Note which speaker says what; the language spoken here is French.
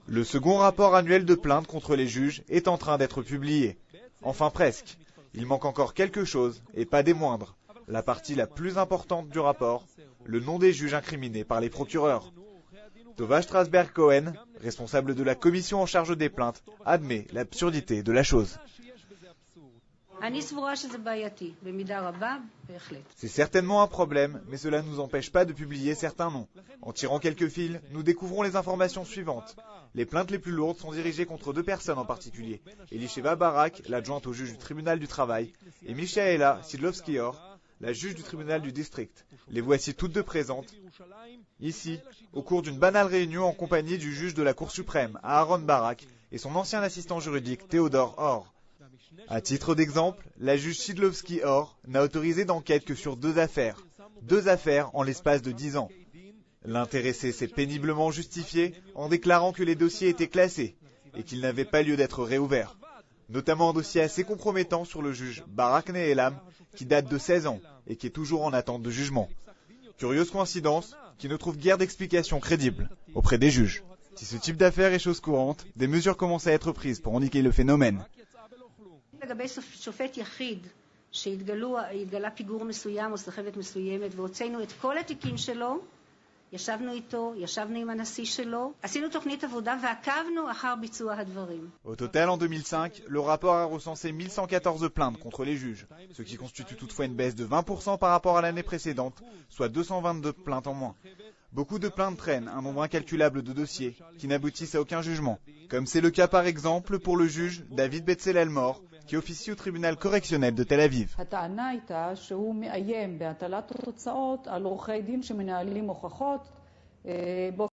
Speaker 1: Le second rapport annuel de plainte contre les juges est en train d'être publié. Enfin presque. Il manque encore quelque chose, et pas des moindres. La partie la plus importante du rapport, le nom des juges incriminés par les procureurs. Tova Strasberg-Cohen, responsable de la commission en charge des plaintes, admet l'absurdité de la chose. C'est certainement un problème, mais cela ne nous empêche pas de publier certains noms. En tirant quelques fils, nous découvrons les informations suivantes. Les plaintes les plus lourdes sont dirigées contre 2 personnes en particulier. Elisheva Barak, l'adjointe au juge du tribunal du travail, et Michaela Sidlovski-Or, la juge du tribunal du district. Les voici toutes deux présentes, ici, au cours d'une banale réunion en compagnie du juge de la Cour suprême, Aaron Barak, et son ancien assistant juridique, Théodore Or. À titre d'exemple, la juge Sidlovski-Or n'a autorisé d'enquête que sur 2 affaires. 2 affaires en l'espace de 10 ans. L'intéressé s'est péniblement justifié en déclarant que les dossiers étaient classés et qu'ils n'avaient pas lieu d'être réouverts. Notamment un dossier assez compromettant sur le juge Barak Nehelam qui date de 16 ans et qui est toujours en attente de jugement. Curieuse coïncidence qui ne trouve guère d'explication crédible auprès des juges. Si ce type d'affaire est chose courante, des mesures commencent à être prises pour endiguer le phénomène. Au total, en 2005, le rapport a recensé 1114 plaintes contre les juges, ce qui constitue toutefois une baisse de 20% par rapport à l'année précédente, soit 222 plaintes en moins. Beaucoup de plaintes traînent un nombre incalculable de dossiers qui n'aboutissent à aucun jugement, comme c'est le cas par exemple pour le juge David Betzalel Mor, qui officie au tribunal correctionnel de Tel Aviv.